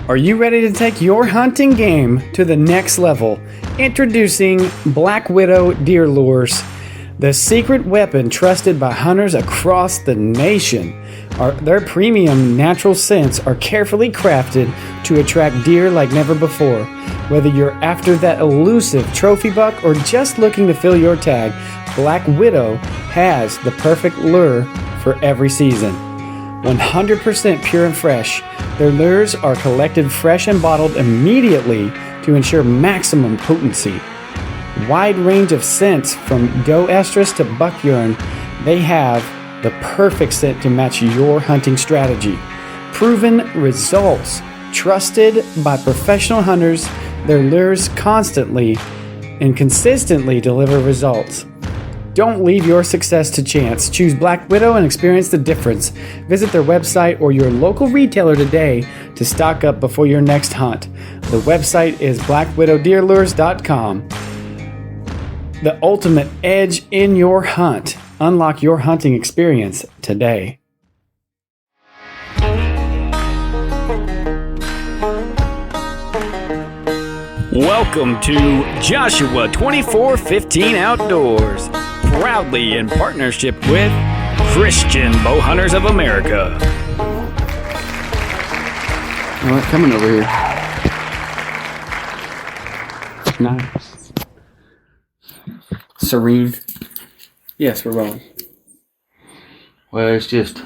Are you ready to take your hunting game to the next level? Introducing Black Widow Deer Lures, the secret weapon trusted by hunters across the nation. Their premium natural scents are carefully crafted to attract deer like never before. Whether you're after that elusive trophy buck or just looking to fill your tag, Black Widow has the perfect lure for every season. 100% pure and fresh, their lures are collected fresh and bottled immediately to ensure maximum potency. Wide range of scents from doe estrus to buck urine, they have the perfect scent to match your hunting strategy. Proven results, trusted by professional hunters, their lures constantly and consistently deliver results. Don't leave your success to chance. Choose Black Widow and experience the difference. Visit their website or your local retailer today to stock up before your next hunt. The website is blackwidowdeerlures.com. The ultimate edge in your hunt. Unlock your hunting experience today. Welcome to Joshua 2415 Outdoors, proudly in partnership with Christian Bow Hunters of America. All right, coming over here. Nice. Serene. Yes, we're rolling. Well, it's just,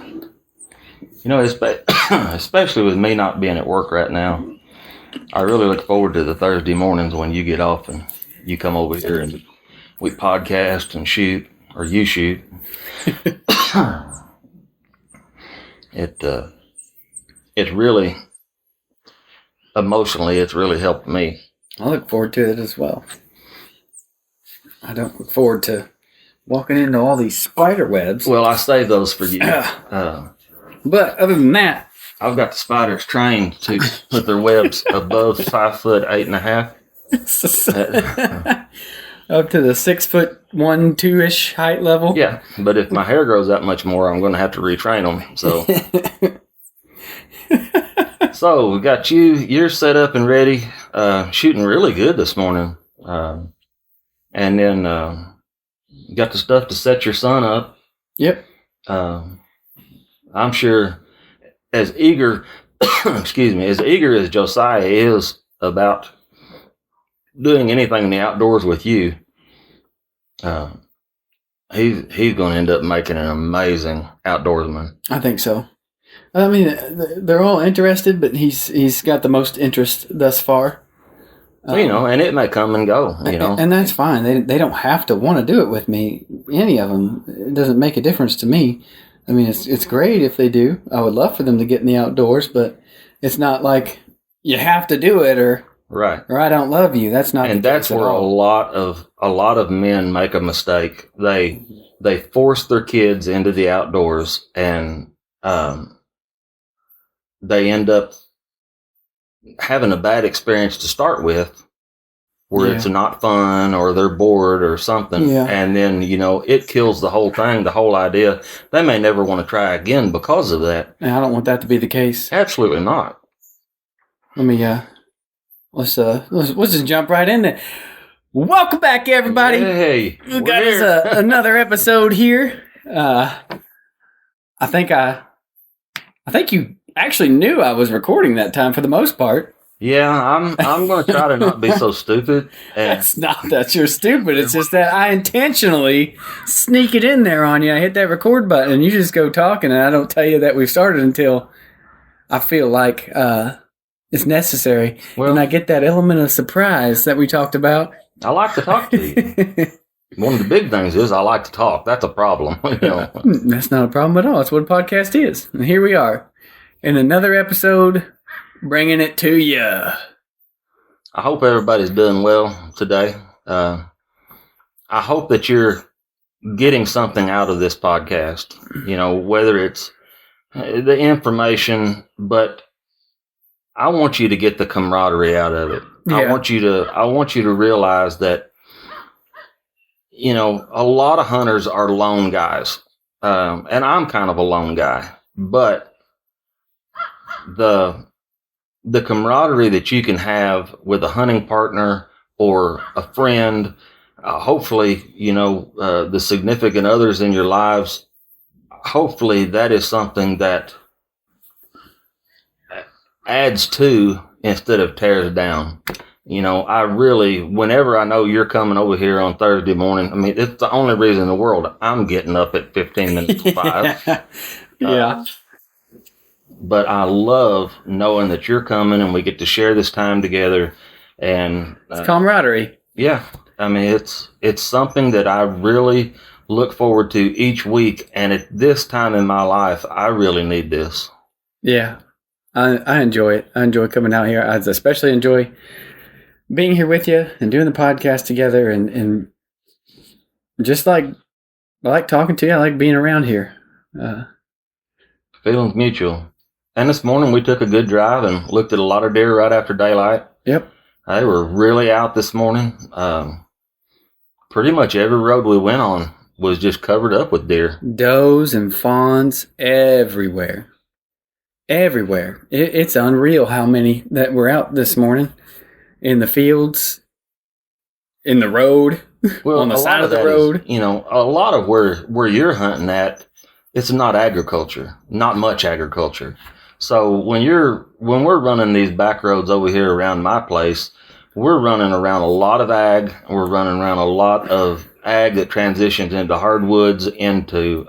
especially with me not being at work right now, I really look forward to the Thursday mornings when you get off and you come over here and we podcast and shoot, or you shoot. It's really, emotionally, it's really helped me. I look forward to it as well. I don't look forward to walking into all these spider webs. Well, I save those for you. But other than that, I've got the spiders trained to put their webs above 5'8.5". Up to the 6'1", 2-ish height level. Yeah, but if my hair grows that much more, I'm going to have to retrain them. So we got you're set up and ready, shooting really good this morning, and then you got the stuff to set your son up. Yep. I'm sure as eager, as Josiah is about doing anything in the outdoors with you, he's going to end up making an amazing outdoorsman. I think so. I mean, they're all interested, but he's got the most interest thus far. And it may come and go, And that's fine. They don't have to want to do it with me, any of them. It doesn't make a difference to me. I mean, it's great if they do. I would love for them to get in the outdoors, but it's not like you have to do it or I don't love you. That's not. And that's where a lot of men make a mistake. They force their kids into the outdoors, and they end up having a bad experience to start with, where it's not fun or they're bored or something. Yeah. And then, it kills the whole thing, the whole idea. They may never want to try again because of that. And I don't want that to be the case. Absolutely not. Let me, let's just jump right in there. Welcome back, everybody. Hey, we got us another episode here. I think you actually knew I was recording that time for the most part. Yeah, I'm going to try to not be so stupid. It's not that you're stupid. It's just that I intentionally sneak it in there on you. I hit that record button and you just go talking, and I don't tell you that we've started until I feel like it's necessary. Well, and I get that element of surprise that we talked about. I like to talk to you. One of the big things is I like to talk. That's a problem. That's not a problem at all. That's what a podcast is. And here we are in another episode, bringing it to you. I hope everybody's doing well today. I hope that you're getting something out of this podcast, whether it's the information, but I want you to get the camaraderie out of it. Yeah. I want you to realize that, a lot of hunters are lone guys. And I'm kind of a lone guy, but the the camaraderie that you can have with a hunting partner or a friend, hopefully, the significant others in your lives, hopefully that is something that adds to instead of tears down. I really, whenever I know you're coming over here on Thursday morning, I mean, it's the only reason in the world I'm getting up at 15 minutes to 5. Yeah. But I love knowing that you're coming and we get to share this time together. And it's camaraderie. Yeah. I mean, it's something that I really look forward to each week. And at this time in my life, I really need this. Yeah. I enjoy it. I enjoy coming out here. I especially enjoy being here with you and doing the podcast together. And just I like talking to you. I like being around here. Feelings mutual. And this morning we took a good drive and looked at a lot of deer right after daylight. Yep. They were really out this morning. Pretty much every road we went on was just covered up with deer. Does and fawns everywhere. Everywhere. It's unreal how many that were out this morning in the fields, in the road, on the side of the road. Is, a lot of where you're hunting at, it's not agriculture, not much agriculture. So when we're running these back roads over here around my place, we're running around a lot of ag. We're running around a lot of ag that transitions into hardwoods, into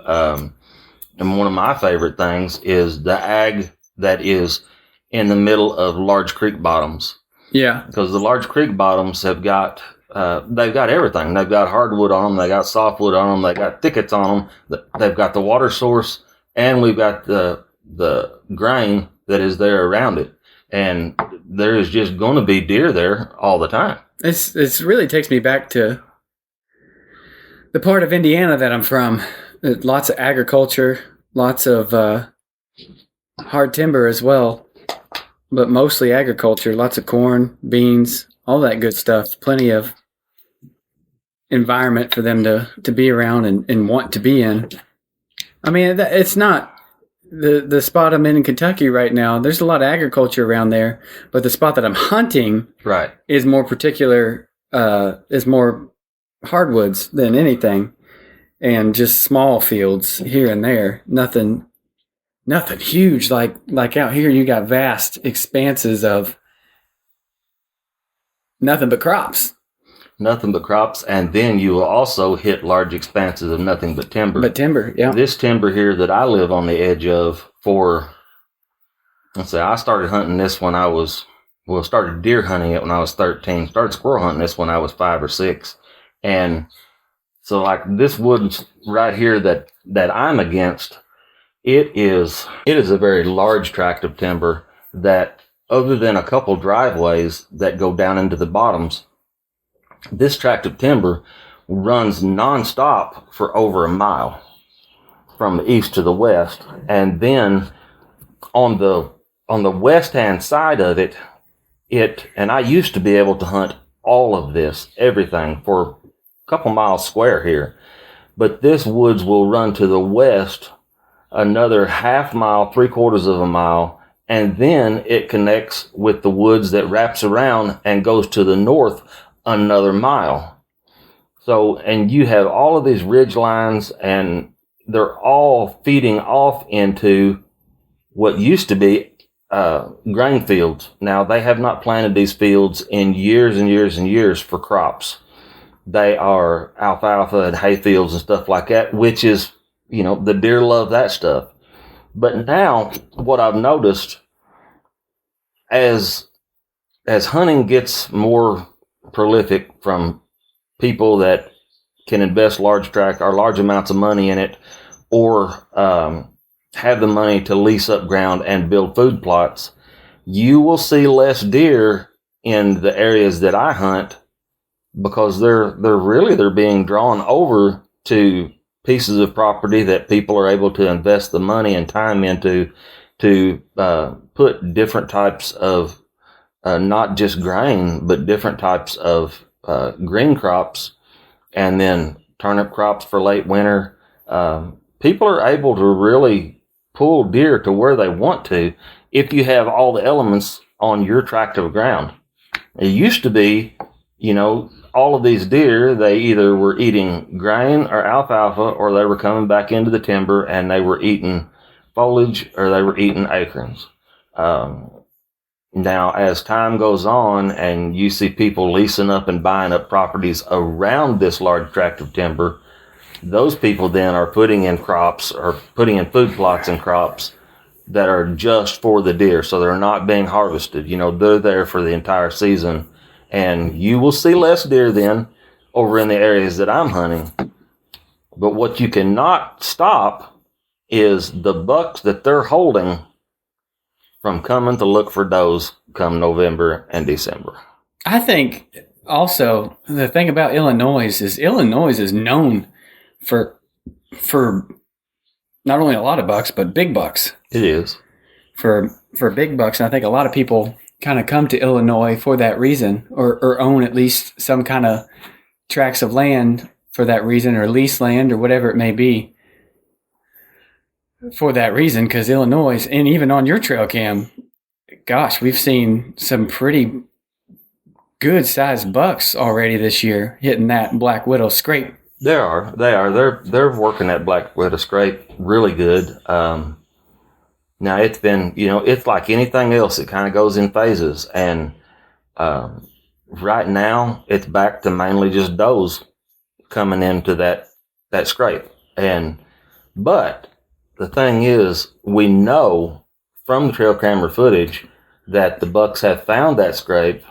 and one of my favorite things is the ag that is in the middle of large creek bottoms. Yeah. Because the large creek bottoms have got, they've got everything. They've got hardwood on them. They got softwood on them. They got thickets on them. They've got the water source, and we've got the grain that is there around it. And there is just going to be deer there all the time. It's really takes me back to the part of Indiana that I'm from. Lots of agriculture, lots of hard timber as well, but mostly agriculture. Lots of corn, beans, all that good stuff. Plenty of environment for them to be around and want to be in. I mean, it's not the spot I'm in Kentucky right now. There's a lot of agriculture around there, but the spot that I'm hunting right is more particular, is more hardwoods than anything, and just small fields here and there. Nothing huge like out here. You got vast expanses of nothing but crops. Nothing but crops, and then you will also hit large expanses of nothing but timber. But timber, yeah. This timber here that I live on the edge of I started hunting this when I was, started deer hunting it when I was 13. Started squirrel hunting this when I was 5 or 6. And so like this woods right here that I'm against, it is a very large tract of timber that, other than a couple driveways that go down into the bottoms, this tract of timber runs nonstop for over a mile from the east to the west. And then on the west hand side of it, and I used to be able to hunt all of this, everything, for a couple miles square here. But this woods will run to the west another half mile, 3/4 of a mile, and then it connects with the woods that wraps around and goes to the north another mile. So, and you have all of these ridge lines, and they're all feeding off into what used to be grain fields. Now, they have not planted these fields in years and years and years for crops. They are alfalfa and hay fields and stuff like that, which is, the deer love that stuff. But now, what I've noticed, as hunting gets more prolific from people that can invest large amounts of money in it, or have the money to lease up ground and build food plots, you will see less deer in the areas that I hunt, because they're being drawn over to pieces of property that people are able to invest the money and time into, to put different types of not just grain, but different types of green crops, and then turnip crops for late winter. People are able to really pull deer to where they want to if you have all the elements on your tract of ground. It used to be, all of these deer, they either were eating grain or alfalfa, or they were coming back into the timber and they were eating foliage or they were eating acorns. Now, as time goes on and you see people leasing up and buying up properties around this large tract of timber, those people then are putting in crops or putting in food plots and crops that are just for the deer. So they're not being harvested. They're there for the entire season. And you will see less deer then over in the areas that I'm hunting. But what you cannot stop is the bucks that they're holding from coming to look for does come November and December. I think also the thing about Illinois is known for not only a lot of bucks, but big bucks. It is. For big bucks. And I think a lot of people kind of come to Illinois for that reason, or own at least some kind of tracts of land for that reason, or lease land or whatever it may be for that reason, because Illinois, and even on your trail cam, gosh, we've seen some pretty good sized bucks already this year hitting that Black Widow scrape. They are. They're working that Black Widow scrape really good. Now it's been, it's like anything else. It kind of goes in phases. And right now it's back to mainly just does coming into that scrape. But the thing is, we know from the trail camera footage that the bucks have found that scrape.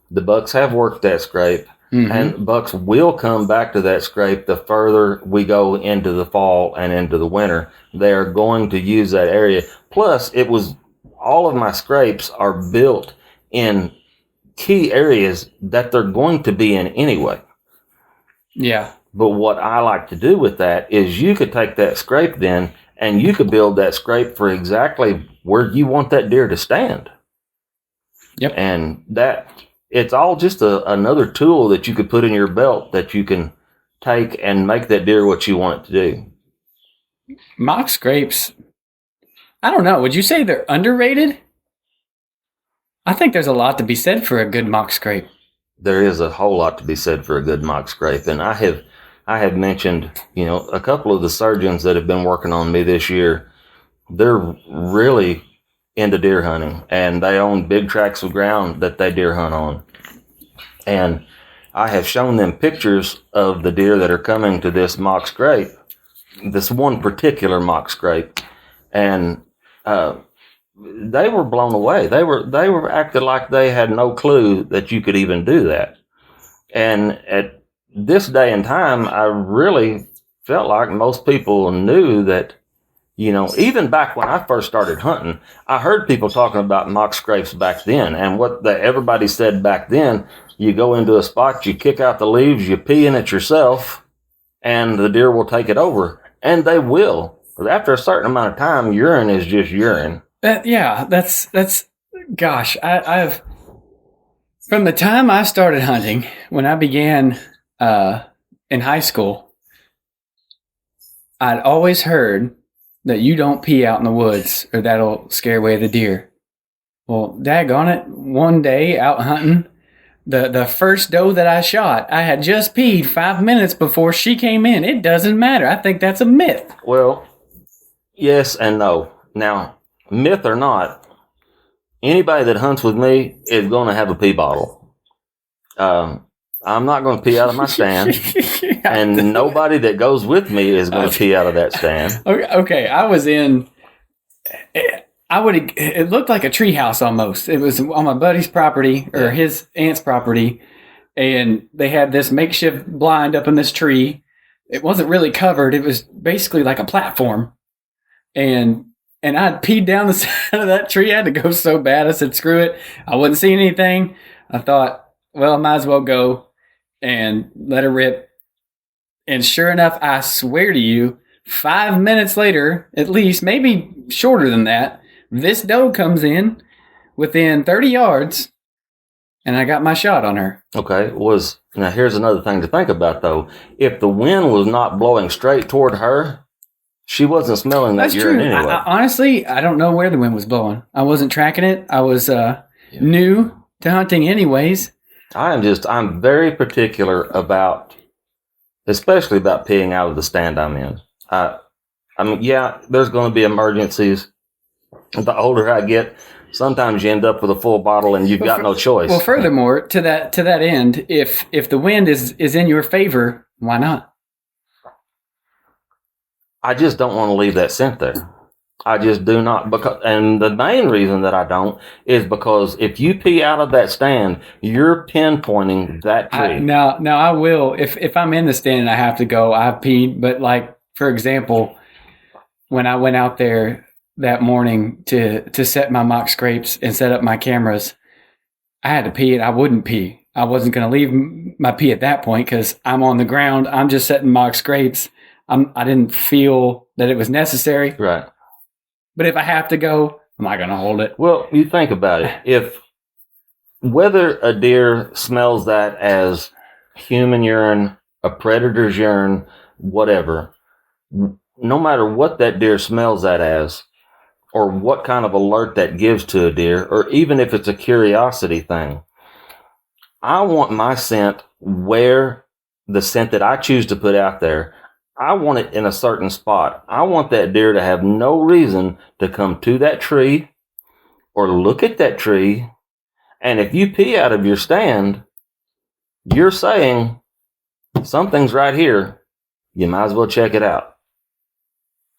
The bucks have worked that scrape. Mm-hmm. And bucks will come back to that scrape the further we go into the fall and into the winter. They are going to use that area. Plus, all of my scrapes are built in key areas that they're going to be in anyway. Yeah. But what I like to do with that is you could take that scrape then and you could build that scrape for exactly where you want that deer to stand. Yep. And it's all just another tool that you could put in your belt that you can take and make that deer what you want it to do. Mock scrapes, I don't know. Would you say they're underrated? I think there's a lot to be said for a good mock scrape. There is a whole lot to be said for a good mock scrape. And I have mentioned, a couple of the surgeons that have been working on me this year, they're really into deer hunting, and they own big tracts of ground that they deer hunt on. And I have shown them pictures of the deer that are coming to this mock scrape, this one particular mock scrape, and they were blown away. They were acting like they had no clue that you could even do that. And at this day and time, I really felt like most people knew that. Even back when I first started hunting, I heard people talking about mock scrapes back then. And what everybody said back then, you go into a spot, you kick out the leaves, you pee in it yourself, and the deer will take it over. And they will. But after a certain amount of time, urine is just urine. That's gosh, I've from the time I started hunting, when I began in high school, I'd always heard that you don't pee out in the woods or that'll scare away the deer. Well, daggone it, one day out hunting, the first doe that I shot, I had just peed 5 minutes before she came in. It doesn't matter. I think that's a myth. Well, yes and no. Now, myth or not, anybody that hunts with me is going to have a pee bottle. I'm not going to pee out of my stand, and nobody that goes with me is going to pee out of that stand. Okay, it looked like a tree house almost. It was on my buddy's property, or his aunt's property, and they had this makeshift blind up in this tree. It wasn't really covered. It was basically like a platform, and I'd peed down the side of that tree. I had to go so bad. I said, screw it. I wasn't seeing anything. I thought, well, I might as well go and let her rip. And sure enough, I swear to you, 5 minutes later, at least, maybe shorter than that, this doe comes in within 30 yards, and I got my shot on her. Okay, now here's another thing to think about, though. If the wind was not blowing straight toward her, she wasn't smelling that urine anyway. Honestly, I don't know where the wind was blowing. I wasn't tracking it. I was new to hunting anyways. I'm very particular about, especially about peeing out of the stand I'm in. I mean, yeah, there's going to be emergencies. The older I get, sometimes you end up with a full bottle and you've got no choice. Well, furthermore, to that end, if the wind is in your favor, why not? I just don't want to leave that scent there. I just do not. And the main reason that I don't is because if you pee out of that stand, you're pinpointing that tree. Now I will. If I'm in the stand and I have to go, I've peed. But like, for example, when I went out there that morning to set my mock scrapes and set up my cameras, I had to pee and I wouldn't pee. I wasn't going to leave my pee at that point because I'm on the ground. I'm just setting mock scrapes. I didn't feel that it was necessary. Right. But if I have to go, I'm not going to hold it. Well, you think about it. Whether a deer smells that as human urine, a predator's urine, whatever, no matter what that deer smells that as, or what kind of alert that gives to a deer, or even if it's a curiosity thing, I want my scent where the scent that I choose to put out there, I want it in a certain spot. I want that deer to have no reason to come to that tree or look at that tree. And if you pee out of your stand, you're saying something's right here. You might as well check it out.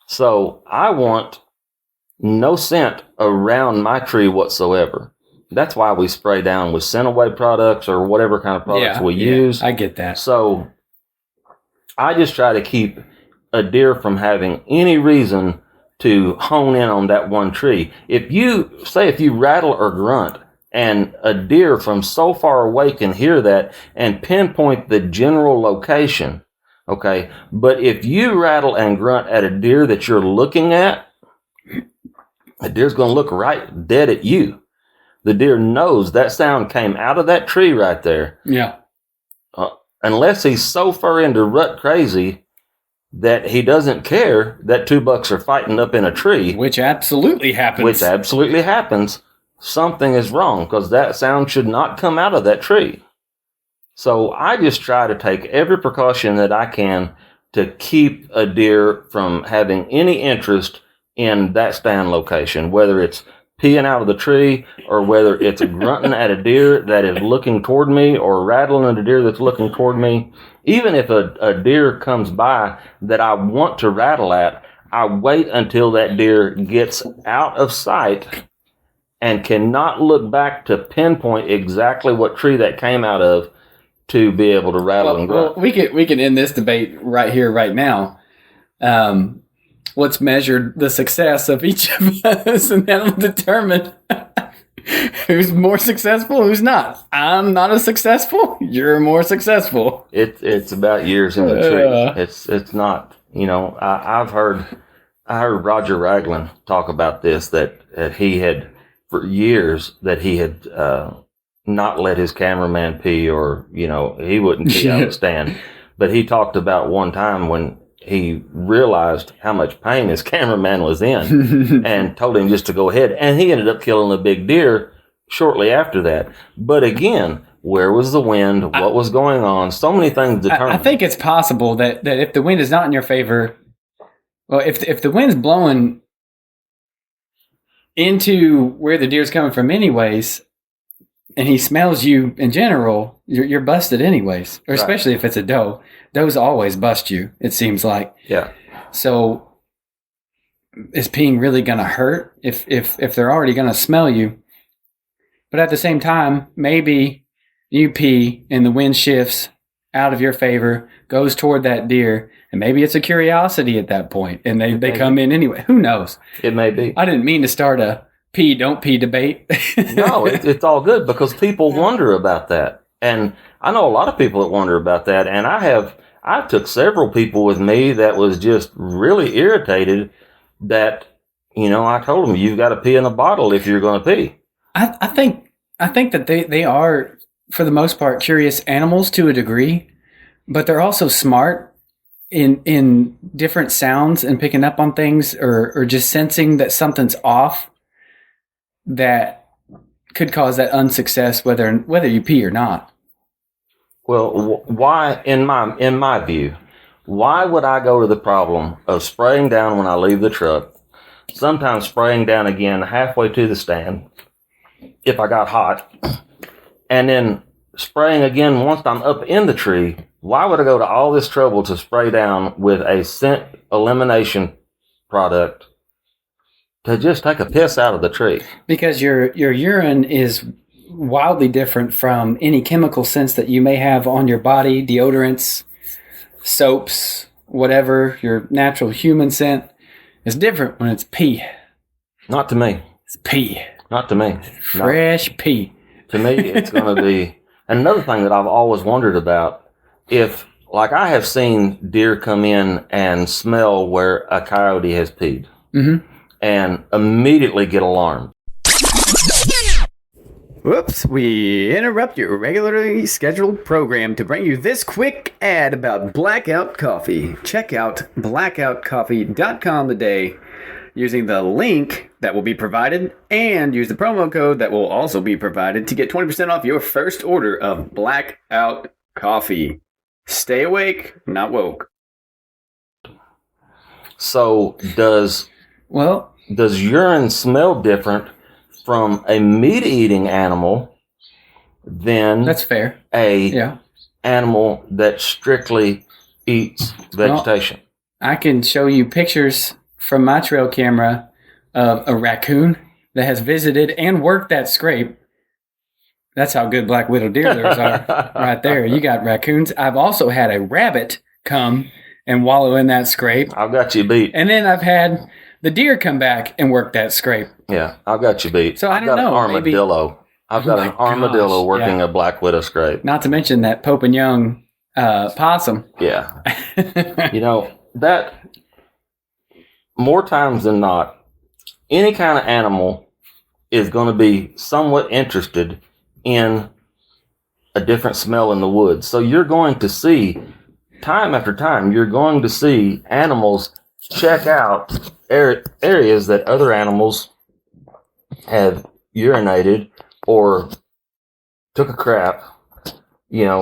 So I want no scent around my tree whatsoever. That's why we spray down with scent away products or whatever kind of products we use. I get that. So I just try to keep a deer from having any reason to hone in on that one tree. If you rattle or grunt and a deer from so far away can hear that and pinpoint the general location, okay? But if you rattle and grunt at a deer that you're looking at, the deer's going to look right dead at you. The deer knows that sound came out of that tree right there. Yeah. Unless he's so far into rut crazy that he doesn't care that two bucks are fighting up in a tree. Which absolutely happens. Something is wrong because that sound should not come out of that tree. So I just try to take every precaution that I can to keep a deer from having any interest in that stand location, whether it's peeing out of the tree or whether it's grunting at a deer that is looking toward me or rattling at a deer that's looking toward me. Even if a deer comes by that I want to rattle at, I wait until that deer gets out of sight and cannot look back to pinpoint exactly what tree that came out of to be able to rattle and grunt. Well, we can end this debate right here, right now. What's measured the success of each of us, and that'll determine who's more successful, who's not. I'm not as successful. You're more successful. It's about years in the tree. It's not. I heard Roger Ragland talk about this that he had for years that he had not let his cameraman pee, or he wouldn't pee out of the stand. But he talked about one time when he realized how much pain his cameraman was in and told him just to go ahead. And he ended up killing a big deer shortly after that. But again, where was the wind? What was going on? So many things determined. I think it's possible that if the wind is not in your favor, well, if the wind's blowing into where the deer's coming from anyways, and he smells you in general, you're busted anyways, or especially if it's a doe. Does always bust you, it seems like. Yeah. So is peeing really going to hurt if they're already going to smell you? But at the same time, maybe you pee and the wind shifts out of your favor, goes toward that deer, and maybe it's a curiosity at that point, and they come in anyway. Who knows? It may be. I didn't mean to start a pee, don't pee debate. No, it's all good because people wonder about that. And I know a lot of people that wonder about that. And I took several people with me that was just really irritated that, I told them, you've got to pee in a bottle if you're going to pee. I think that they are, for the most part, curious animals to a degree, but they're also smart in different sounds and picking up on things or just sensing that something's off. That could cause that unsuccess, whether you pee or not? Well, why, in my view, why would I go to the problem of spraying down when I leave the truck, sometimes spraying down again halfway to the stand if I got hot, and then spraying again once I'm up in the tree? Why would I go to all this trouble to spray down with a scent elimination product to just take a piss out of the tree? Because your urine is wildly different from any chemical scents that you may have on your body, deodorants, soaps, whatever. Your natural human scent is different when it's pee. Not to me. It's pee. Not to me. Fresh pee. To me, it's going to be another thing that I've always wondered about. If, like, I have seen deer come in and smell where a coyote has peed, and immediately get alarmed. Whoops, we interrupt your regularly scheduled program to bring you this quick ad about Blackout Coffee. Check out blackoutcoffee.com today using the link that will be provided, and use the promo code that will also be provided to get 20% off your first order of Blackout Coffee. Stay awake, not woke. So does urine smell different from a meat-eating animal than that's fair animal that strictly eats vegetation? Well, I can show you pictures from my trail camera of a raccoon that has visited and worked that scrape. That's how good black widow deer lures are right there. You got raccoons. I've also had a rabbit come and wallow in that scrape. I've got you beat. And then I've had the deer come back and work that scrape. Yeah, I've got you beat. So I don't know. I've got an armadillo working a black widow scrape. Not to mention that Pope and Young possum. Yeah. That more times than not, any kind of animal is going to be somewhat interested in a different smell in the woods. So you're going to see, time after time, you're going to see animals check out areas that other animals have urinated or took a crap. It's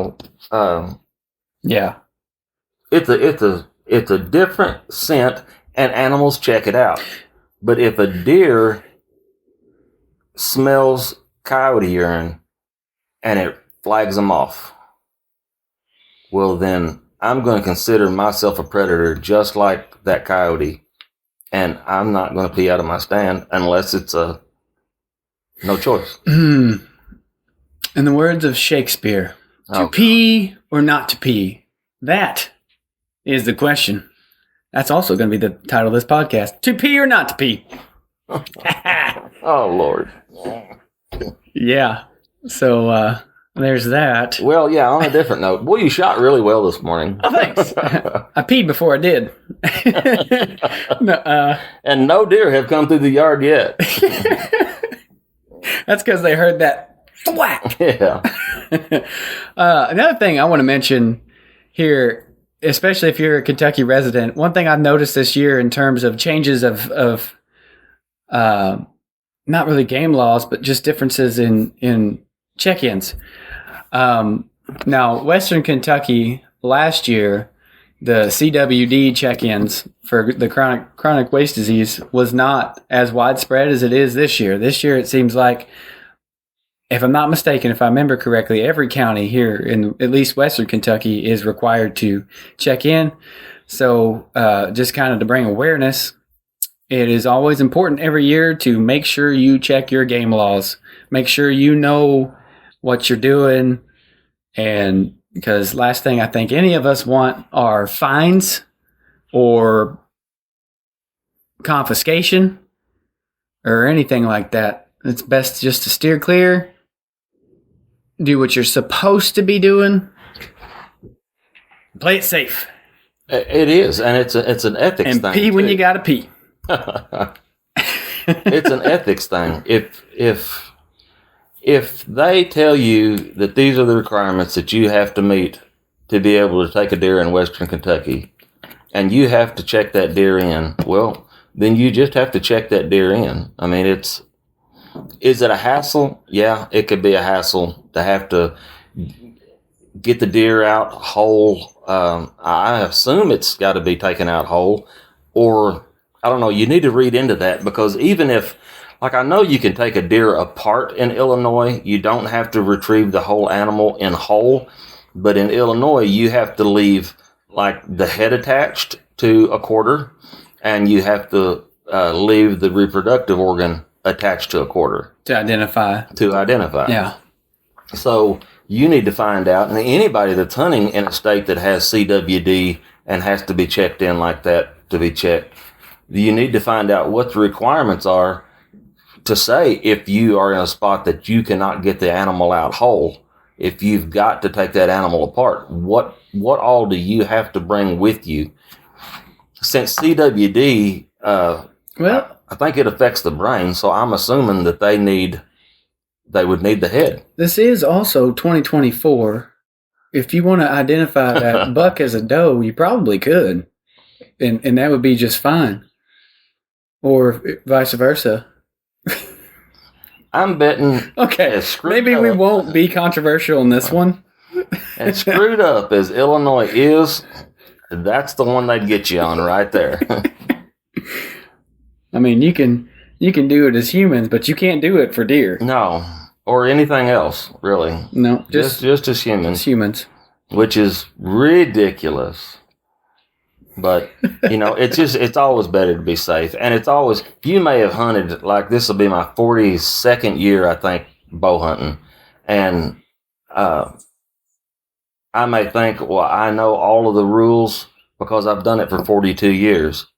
a different scent, and animals check it out. But if a deer smells coyote urine and it flags them off, well, then I'm going to consider myself a predator just like that coyote, and I'm not going to pee out of my stand unless it's a no choice. In the words of Shakespeare, to pee or not to pee? That is the question. That's also going to be the title of this podcast. To pee or not to pee? Oh, Lord. Yeah. So there's that. Well, yeah, on a different note. Boy, you shot really well this morning. Oh, thanks. I peed before I did. And no deer have come through the yard yet. That's because they heard that thwack. Yeah. Another thing I want to mention here, especially if you're a Kentucky resident, one thing I've noticed this year in terms of changes of not really game laws, but just differences in check-ins. Now, Western Kentucky last year, the CWD check-ins for the chronic waste disease was not as widespread as it is this year. This year, it seems like, if I'm not mistaken, if I remember correctly, every county here in at least Western Kentucky is required to check in. So just kind of to bring awareness, it is always important every year to make sure you check your game laws. Make sure you know what you're doing. And because last thing I think any of us want are fines or confiscation or anything like that. It's best just to steer clear. Do what you're supposed to be doing. Play it safe. It is, and it's an ethics thing. And pee when you gotta pee. It's an ethics thing. If they tell you that these are the requirements that you have to meet to be able to take a deer in Western Kentucky, and you have to check that deer in, well, then you just have to check that deer in. I mean, Is it a hassle? Yeah, it could be a hassle to have to get the deer out whole. I assume it's got to be taken out whole, or I don't know. You need to read into that, because even if, like, I know you can take a deer apart in Illinois, you don't have to retrieve the whole animal in whole, but in Illinois, you have to leave like the head attached to a quarter, and you have to leave the reproductive organ attached to a quarter to identify. Yeah. So you need to find out, and anybody that's hunting in a state that has CWD and has to be checked in like that to be checked, you need to find out what the requirements are to say if you are in a spot that you cannot get the animal out whole. If you've got to take that animal apart, what all do you have to bring with you? Since CWD, I think it affects the brain, so I'm assuming that they would need the head. This is also 2024. If you want to identify that buck as a doe, you probably could, and that would be just fine, or vice versa. I'm betting. Okay, maybe we won't be controversial in this one. And screwed up as Illinois is, that's the one they'd get you on right there. I mean, you can do it as humans, but you can't do it for deer. No, or anything else, really. No, just as humans. As humans. Which is ridiculous. But, it's always better to be safe. And it's always, you may have hunted, like this will be my 42nd year, I think, bow hunting. And I may think, well, I know all of the rules because I've done it for 42 years.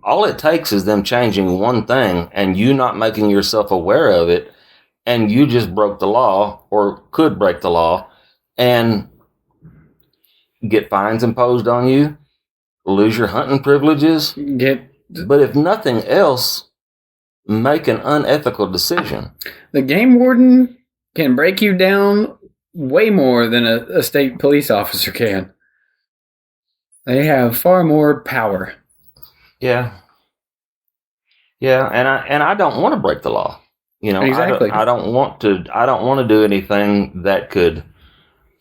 All it takes is them changing one thing and you not making yourself aware of it, and you just broke the law or could break the law and get fines imposed on you, lose your hunting privileges. But if nothing else, make an unethical decision. The game warden can break you down way more than a state police officer can. They have far more power. Yeah, and I don't want to break the law. Exactly. I don't want to do anything that could.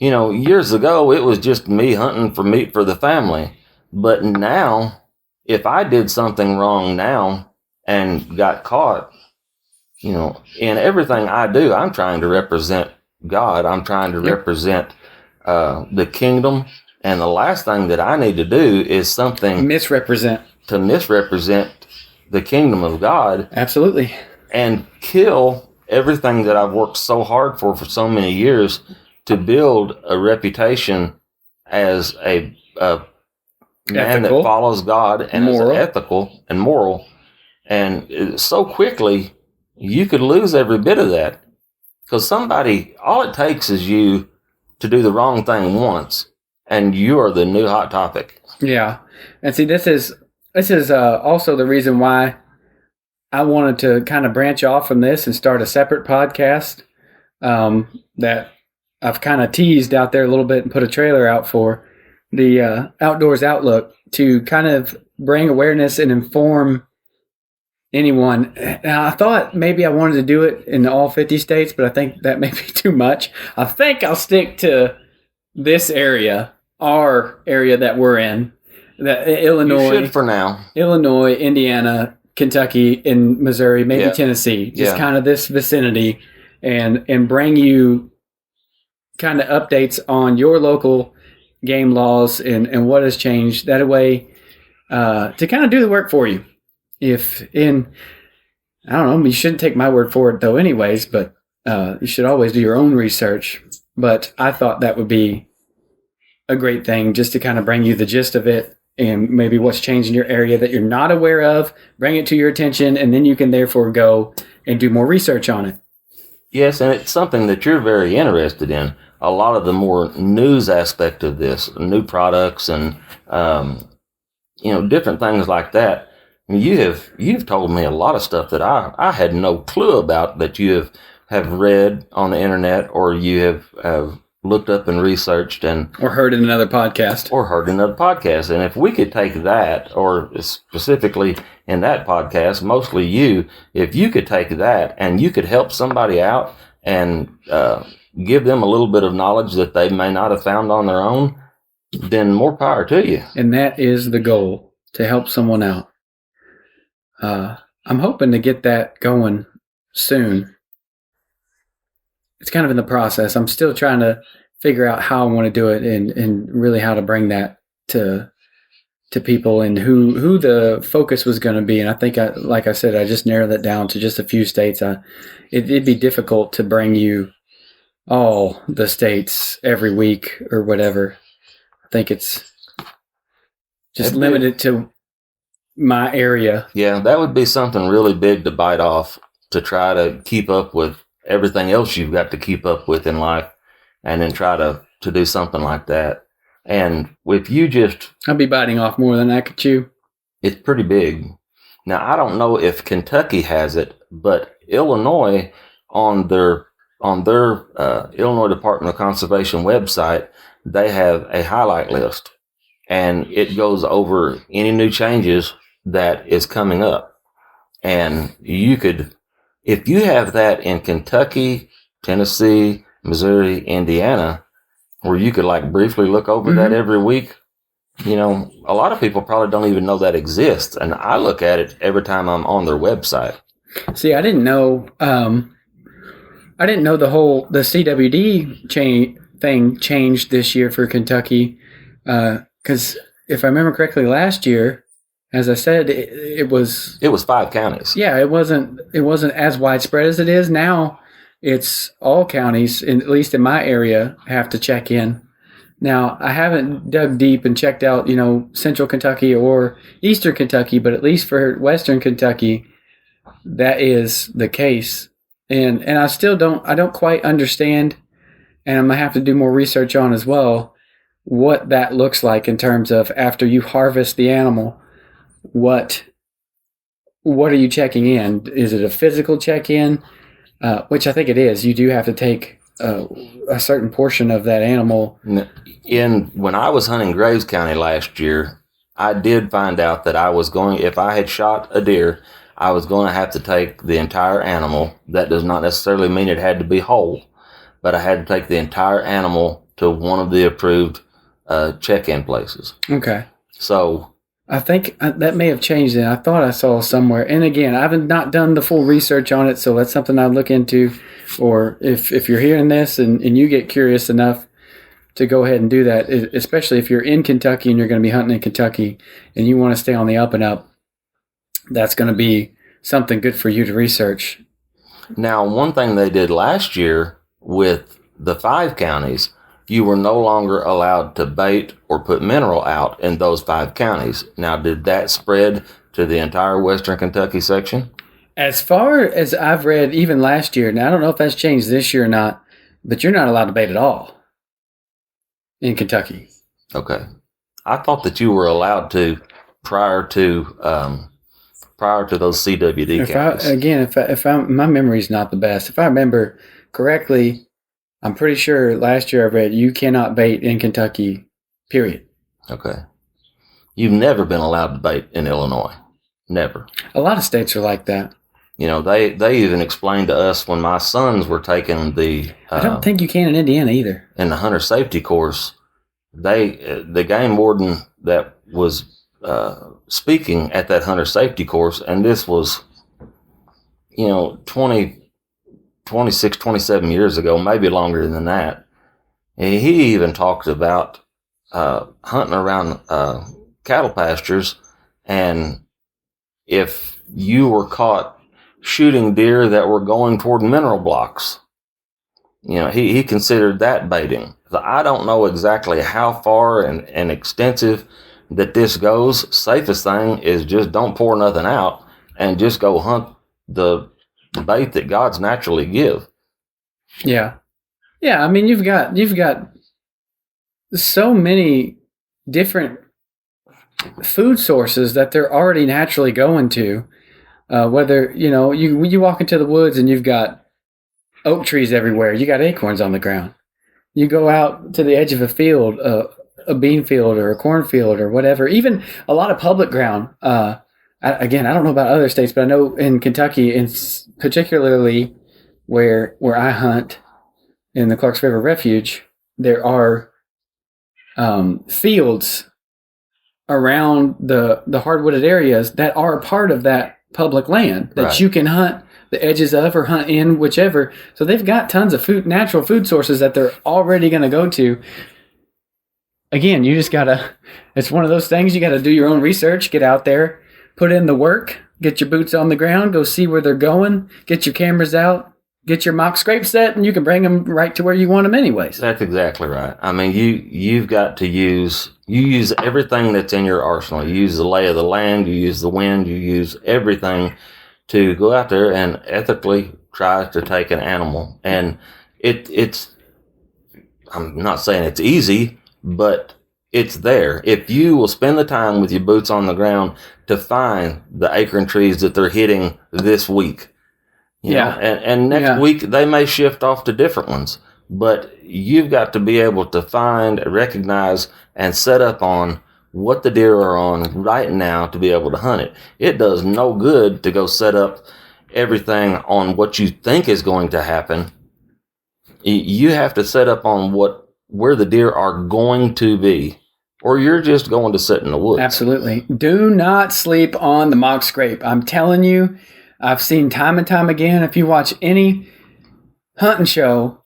Years ago it was just me hunting for meat for the family, but now if I did something wrong now and got caught, in everything I do, I'm trying to represent God. I'm trying to represent the kingdom, and the last thing that I need to do is something misrepresent the kingdom of God. Absolutely. And kill everything that I've worked so hard for so many years to build a reputation as a man that follows God and is ethical and moral. And so quickly, you could lose every bit of that. Because all it takes is you to do the wrong thing once, and you are the new hot topic. Yeah. And see, this is also the reason why I wanted to kind of branch off from this and start a separate podcast that I've kind of teased out there a little bit and put a trailer out for, the Outdoors Outlook, to kind of bring awareness and inform anyone. Now, I thought maybe I wanted to do it in all 50 states, but I think that may be too much. I think I'll stick to this area, our area that we're in. Illinois, you should for now. Illinois, Indiana, Kentucky, and Missouri, maybe Tennessee, just kind of this vicinity, and bring you kind of updates on your local game laws and what has changed. That way, to kind of do the work for you. I don't know, you shouldn't take my word for it though anyways, but you should always do your own research. But I thought that would be a great thing, just to kind of bring you the gist of it, and maybe what's changed in your area that you're not aware of, bring it to your attention, and then you can therefore go and do more research on it. Yes, and it's something that you're very interested in. A lot of the more news aspect of this, new products and, different things like that. You've told me a lot of stuff that I had no clue about, that you have read on the internet, or you have looked up and researched or heard in another podcast. And if we could take that, or specifically in that podcast, mostly you, if you could take that and you could help somebody out and give them a little bit of knowledge that they may not have found on their own, then more power to you. And that is the goal, to help someone out. I'm hoping to get that going soon. It's kind of in the process. I'm still trying to figure out how I want to do it and really how to bring that to people and who the focus was going to be. And I think, like I said, I just narrowed that down to just a few states. It'd be difficult to bring you all the states every week or whatever. I think it's just limited to my area. Yeah, that would be something really big to bite off, to try to keep up with everything else you've got to keep up with in life, and then try to do something like that. And if you just... I'll be biting off more than I could chew. It's pretty big. Now, I don't know if Kentucky has it, but Illinois, on their Illinois Department of Conservation website, they have a highlight list, and it goes over any new changes that is coming up. And you could, if you have that in Kentucky, Tennessee, Missouri, Indiana, where you could like briefly look over that every week, you know, a lot of people probably don't even know that exists. And I look at it every time I'm on their website. See, I didn't know the CWD thing changed this year for Kentucky. Because if I remember correctly, last year, as I said, it was 5 counties. Yeah, it wasn't as widespread as it is now. It's all counties, at least in my area, have to check in. Now, I haven't dug deep and checked out, Central Kentucky or Eastern Kentucky, but at least for Western Kentucky, that is the case. And I still don't quite understand, and I'm going to have to do more research on as well, what that looks like in terms of after you harvest the animal, what are you checking in? Is it a physical check-in? Which I think it is. You do have to take a certain portion of that animal. When I was hunting Graves County last year, I did find out that if I had shot a deer, I was going to have to take the entire animal. That does not necessarily mean it had to be whole, but I had to take the entire animal to one of the approved check-in places. Okay. So I think that may have changed it. I thought I saw somewhere. And again, I haven't not done the full research on it, so that's something I'd look into. Or if you're hearing this and you get curious enough to go ahead and do that, especially if you're in Kentucky and you're going to be hunting in Kentucky and you want to stay on the up and up, that's going to be something good for you to research. Now, one thing they did last year with the 5 counties, you were no longer allowed to bait or put mineral out in those 5 counties. Now, did that spread to the entire Western Kentucky section? As far as I've read, even last year, now I don't know if that's changed this year or not, but you're not allowed to bait at all in Kentucky. Okay. I thought that you were allowed to prior to those CWD counties. My memory's not the best. If I remember correctly, I'm pretty sure last year I read you cannot bait in Kentucky, period. Okay. You've never been allowed to bait in Illinois. Never. A lot of states are like that. They even explained to us when my sons were taking the... I don't think you can in Indiana either. In the hunter safety course, the game warden that was speaking at that hunter safety course, and this was, 26, 27 years ago, maybe longer than that. He even talked about hunting around cattle pastures, and if you were caught shooting deer that were going toward mineral blocks, he considered that baiting. So I don't know exactly how far and extensive that this goes. Safest thing is just don't pour nothing out and just go hunt the bait that God's naturally give. Yeah. I mean, you've got so many different food sources that they're already naturally going to. Whether you walk into the woods and you've got oak trees everywhere, you got acorns on the ground. You go out to the edge of a field, a bean field or a cornfield or whatever, even a lot of public ground. Again, I don't know about other states, but I know in Kentucky, and particularly where I hunt in the Clarks River Refuge, there are fields around the hardwooded areas that are a part of that public land that you can hunt the edges of or hunt in, whichever. So they've got tons of food, natural food sources that they're already going to go to. Again, you just got to, it's one of those things, you got to do your own research, get out there, put in the work, get your boots on the ground, go see where they're going, get your cameras out, get your mock scrape set, and you can bring them right to where you want them anyways. That's exactly right. I mean, you've got to use everything that's in your arsenal. You use the lay of the land, you use the wind, you use everything to go out there and ethically try to take an animal. And it's, I'm not saying it's easy, but it's there. If you will spend the time with your boots on the ground to find the acorn trees that they're hitting this week, you know, and next week they may shift off to different ones, but you've got to be able to find, recognize, and set up on what the deer are on right now to be able to hunt it. It does no good to go set up everything on what you think is going to happen. You have to set up on where the deer are going to be, or you're just going to sit in the woods. Absolutely. Do not sleep on the mock scrape. I'm telling you, I've seen time and time again, if you watch any hunting show,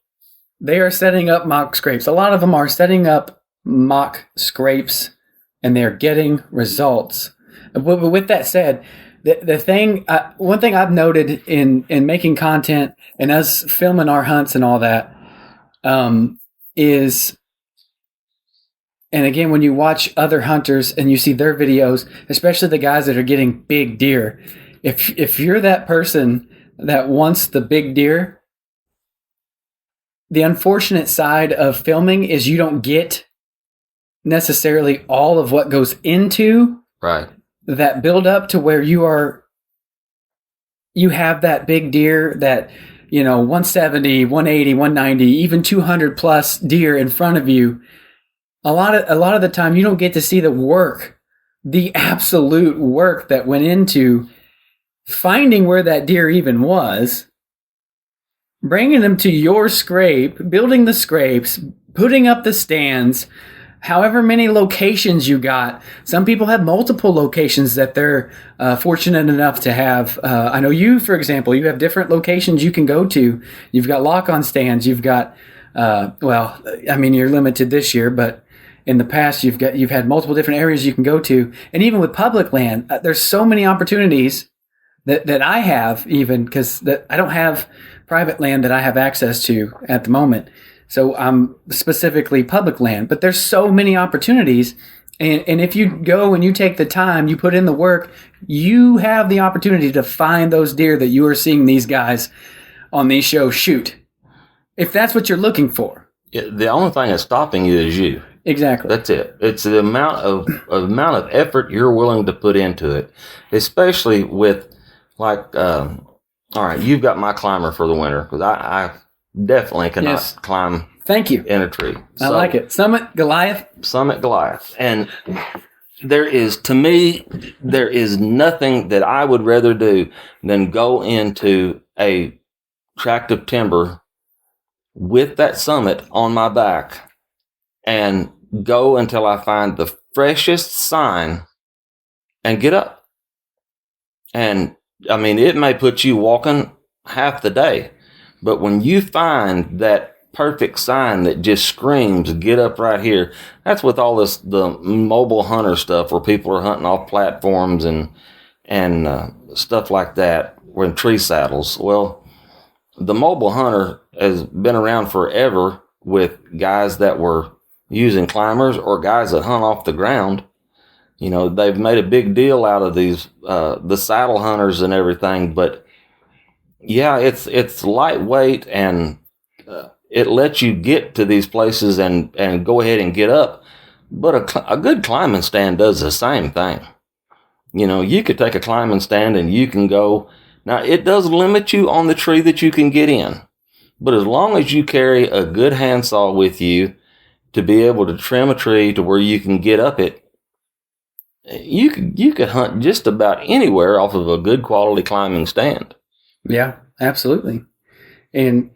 they are setting up mock scrapes. A lot of them are setting up mock scrapes, and they're getting results. But with that said, the thing, one thing I've noted in making content and us filming our hunts and all that, is, and again, when you watch other hunters and you see their videos, especially the guys that are getting big deer, if you're that person that wants the big deer, the unfortunate side of filming is you don't get necessarily all of what goes into that build up to where you have that big deer that, 170, 180, 190, even 200 plus deer in front of you. A lot of the time you don't get to see the work, the absolute work that went into finding where that deer even was, bringing them to your scrape, building the scrapes, putting up the stands, however many locations you got. Some people have multiple locations that they're fortunate enough to have. I know you, for example, you have different locations you can go to. You've got lock-on stands. You've got, you're limited this year, but in the past you've had multiple different areas you can go to. And even with public land, there's so many opportunities that I have, even because I don't have private land that I have access to at the moment. So I'm specifically public land, but there's so many opportunities. And if you go and you take the time, you put in the work, you have the opportunity to find those deer that you are seeing these guys on these shows shoot. If that's what you're looking for. Yeah, the only thing that's stopping you is you. Exactly. That's it. It's the amount of effort you're willing to put into it, especially with all right, you've got my climber for the winter because I definitely cannot climb. Thank you. In a tree. I like it. Summit Goliath. And there is nothing that I would rather do than go into a tract of timber with that Summit on my back and go until I find the freshest sign and get up. And I mean, it may put you walking half the day, but when you find that perfect sign that just screams, get up right here, that's with all the mobile hunter stuff where people are hunting off platforms and stuff like that, or in tree saddles. Well, the mobile hunter has been around forever with guys that were using climbers or guys that hunt off the ground. They've made a big deal out of these, the saddle hunters and everything, but yeah, it's lightweight and it lets you get to these places and go ahead and get up. But a good climbing stand does the same thing. You could take a climbing stand and you can go. Now, it does limit you on the tree that you can get in, But as long as you carry a good handsaw with you to be able to trim a tree to where you can get up it, you could hunt just about anywhere off of a good quality climbing stand. Yeah, absolutely. And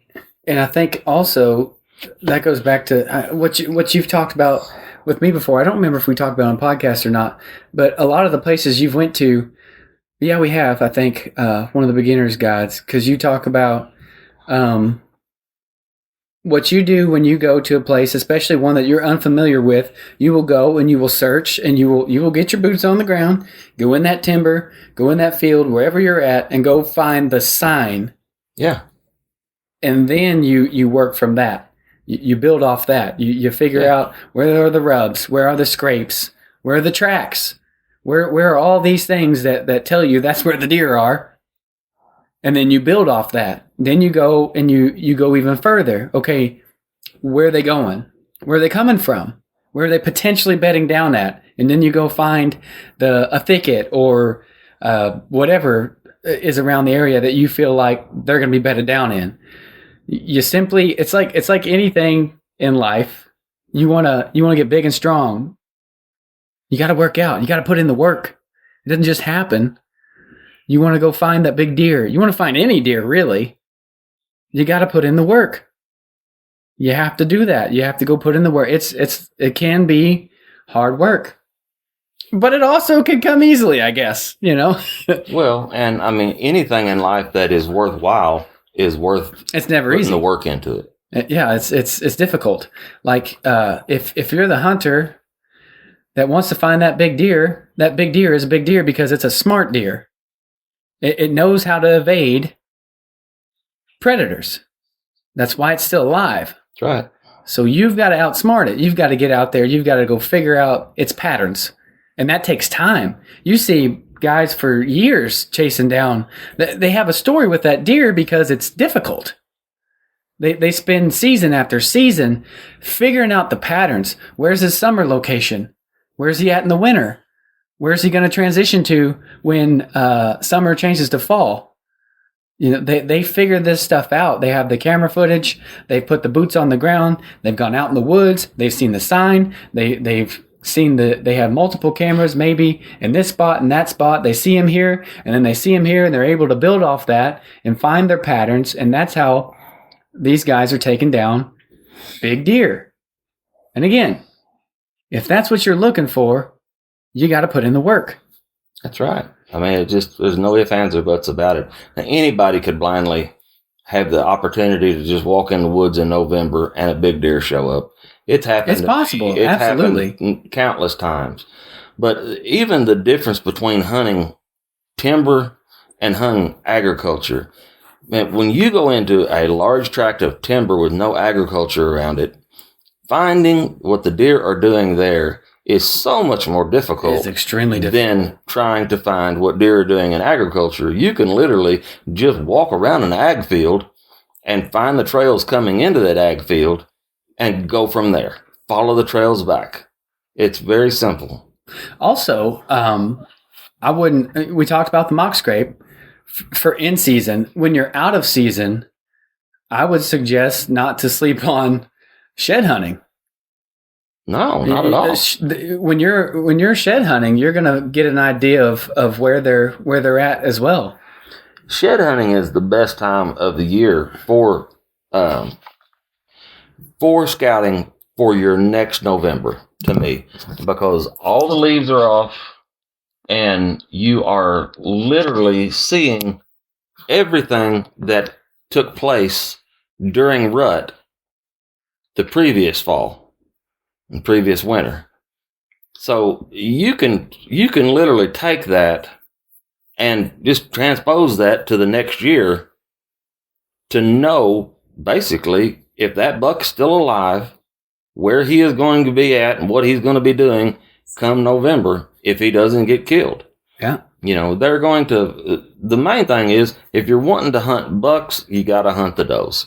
I think also that goes back to what you've talked about with me before. I don't remember if we talked about it on podcast or not, but a lot of the places you've went to, yeah, we have. I think one of the beginner's guides, because you talk about what you do when you go to a place, especially one that you're unfamiliar with. You will go and you will search, and you will get your boots on the ground, go in that timber, go in that field, wherever you're at, and go find the sign. Yeah. And then you work from that. You build off that. You figure out where are the rubs, where are the scrapes, where are the tracks, where are all these things that tell you that's where the deer are. And then you build off that. Then you go and you go even further. Okay, where are they going? Where are they coming from? Where are they potentially bedding down at? And then you go find a thicket or whatever is around the area that you feel like they're going to be bedded down in. You simply, it's like anything in life. You want to get big and strong. You got to work out. You got to put in the work. It doesn't just happen. You want to go find that big deer. You want to find any deer, really. You got to put in the work. You have to do that. You have to go put in the work. It can be hard work, but it also can come easily, I guess, you know? Well, and I mean, anything in life that is worthwhile is worth it's never putting easy. the work into it. Yeah, it's difficult. Like if you're the hunter that wants to find that big deer is a big deer because it's a smart deer. It knows how to evade predators. That's why it's still alive. That's right. So you've got to outsmart it. You've got to get out there. You've got to go figure out its patterns. And that takes time. You see guys for years chasing down. They have a story with that deer because it's difficult. They spend season after season figuring out the patterns. Where's his summer location? Where's he at in the winter? Where's he going to transition to when summer changes to fall? You know, they figure this stuff out. They have the camera footage. They put the boots on the ground. They've gone out in the woods. They've seen the sign. They've seen they have multiple cameras maybe in this spot and that spot. They see him here and then they see him here and they're able to build off that and find their patterns. And that's how these guys are taking down big deer. And again, if that's what you're looking for, you got to put in the work. That's right. I mean, there's no ifs, ands, or buts about it. Now, anybody could blindly have the opportunity to just walk in the woods in November and a big deer show up. It's happened. It's possible. It's Absolutely. happened countless times. But even the difference between hunting timber and hunting agriculture, man, when you go into a large tract of timber with no agriculture around it, finding what the deer are doing there is so much more difficult. It's extremely difficult than trying to find what deer are doing in agriculture. You can literally just walk around an ag field and find the trails coming into that ag field and go from there. Follow the trails back. It's very simple. Also, we talked about the mock scrape for in season. When you're out of season, I would suggest not to sleep on shed hunting. No, not at all. When you're shed hunting, you're going to get an idea of where they're at as well. Shed hunting is the best time of the year for scouting for your next November, to me, because all the leaves are off and you are literally seeing everything that took place during rut the previous fall and previous winter. So you can literally take that and just transpose that to the next year to know basically if that buck's still alive, where he is going to be at and what he's going to be doing come November if he doesn't get killed. Yeah. You know, they're going to, the main thing is if you're wanting to hunt bucks, you got to hunt the does.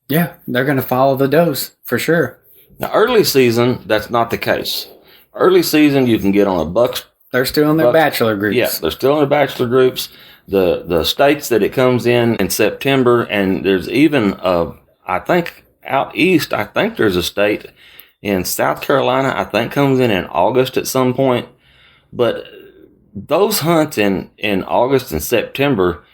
Yeah, they're going to follow the does for sure. Now, early season, that's not the case. Early season, you can get on a buck's. They're still in their bachelor groups. Yeah, they're still in their bachelor groups. The states that it comes in September, and there's even I think out east, I think there's a state in South Carolina, I think comes in August at some point. But those hunts in August and September,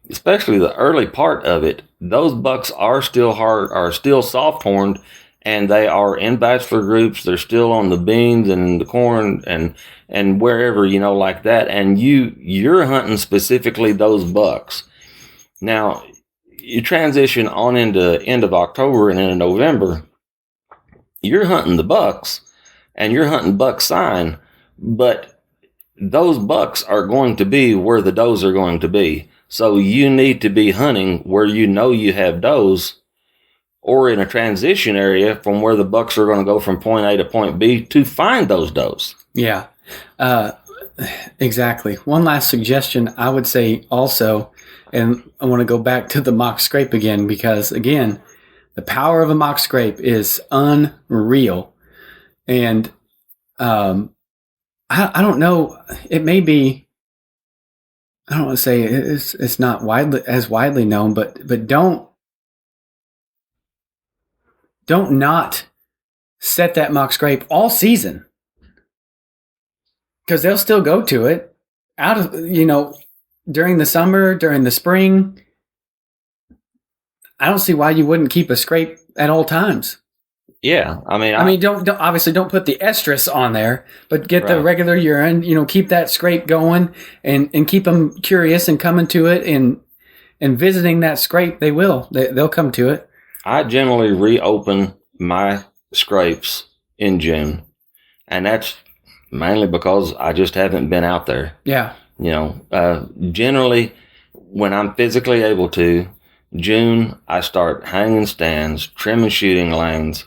especially the early part of it, those bucks are still soft horned, and they are in bachelor groups. They're still on the beans and the corn and wherever, like that. And you're hunting specifically those bucks. Now, you transition on into end of October and into November, you're hunting the bucks and you're hunting buck sign, but those bucks are going to be where the does are going to be. So you need to be hunting where you have does, or in a transition area from where the bucks are going to go from point A to point B to find those does. Yeah, exactly. One last suggestion I would say also, and I want to go back to the mock scrape again, because again, the power of a mock scrape is unreal. And I don't know, it may be, I don't want to say it's not widely known, but don't not set that mock scrape all season, because they'll still go to it during the summer, during the spring. I don't see why you wouldn't keep a scrape at all times. Yeah, I mean, don't obviously don't put the estrus on there, but get the regular urine. Keep that scrape going, and keep them curious and coming to it and visiting that scrape. They'll come to it. I generally reopen my scrapes in June, and that's mainly because I just haven't been out there. Yeah, generally when I'm physically able to, June I start hanging stands, trimming shooting lanes,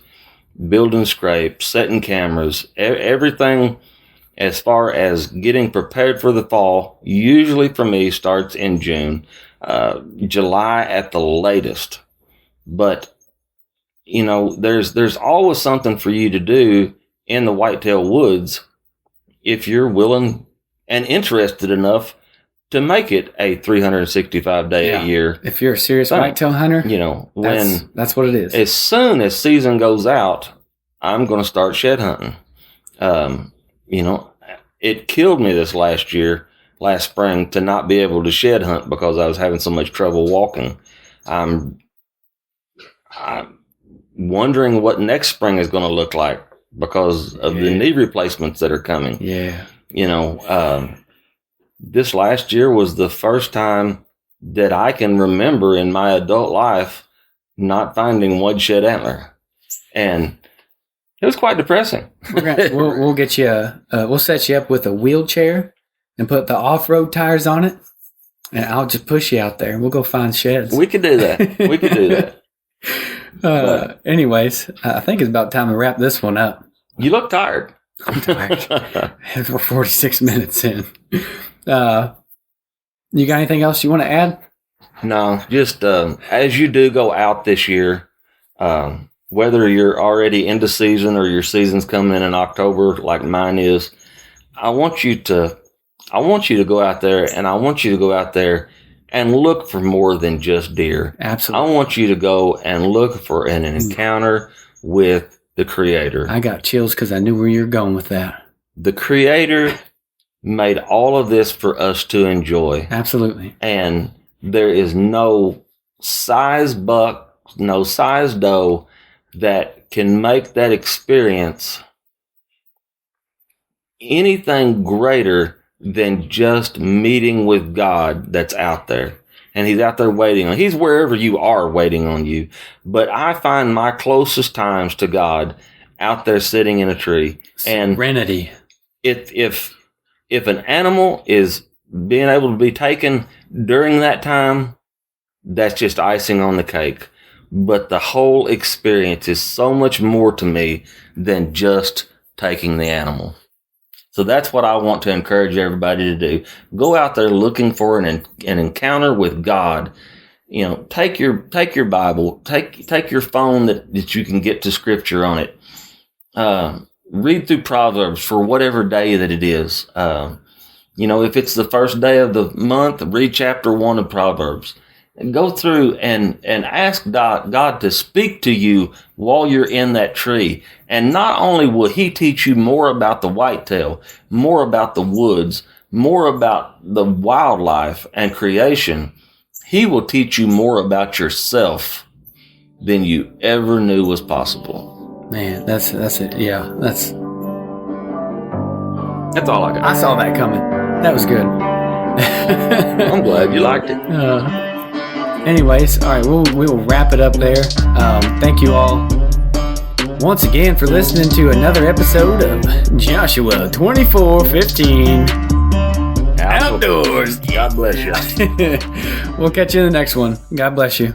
building scrapes, setting cameras, everything as far as getting prepared for the fall, usually for me starts in June, July at the latest. But, there's always something for you to do in the whitetail woods if you're willing and interested enough to make it a 365 day a year. If you're a serious whitetail hunter, that's what it is. As soon as season goes out, I'm going to start shed hunting. It killed me this last spring, to not be able to shed hunt because I was having so much trouble walking. I'm wondering what next spring is going to look like because of the knee replacements that are coming. Yeah. This last year was the first time that I can remember in my adult life not finding one shed antler. And it was quite depressing. We'll get you, we'll set you up with a wheelchair and put the off-road tires on it. And I'll just push you out there and we'll go find sheds. We could do that. Anyways, I think it's about time to wrap this one up. You look tired. I'm tired. We're 46 minutes in. You got anything else you want to add? No, just as you do go out this year, whether you're already into season or your season's coming in October like mine is, I want you to go out there, and I want you to go out there and look for more than just deer. Absolutely. I want you to go and look for an encounter with the Creator. I got chills because I knew where you're going with that. The Creator made all of this for us to enjoy. Absolutely. And there is no size buck, no size doe that can make that experience anything greater than just meeting with God that's out there. And He's out there waiting on. He's wherever you are waiting on you. But I find my closest times to God out there sitting in a tree. And serenity. If an animal is being able to be taken during that time, that's just icing on the cake. But the whole experience is so much more to me than just taking the animal. So that's what I want to encourage everybody to do. Go out there looking for an encounter with God. Take your Bible, take your phone that you can get to scripture on it. Read through Proverbs for whatever day that it is. If it's the first day of the month, read chapter 1 of Proverbs. Go through and ask God to speak to you while you're in that tree. And not only will he teach you more about the whitetail, more about the woods, more about the wildlife and creation, he will teach you more about yourself than you ever knew was possible. Man, that's it. Yeah, that's all I got. I saw that coming. That was good. I'm glad you liked it. Anyways, all right, we'll wrap it up there. Thank you all once again for listening to another episode of Joshua 2415 Outdoors. God bless you. We'll catch you in the next one. God bless you.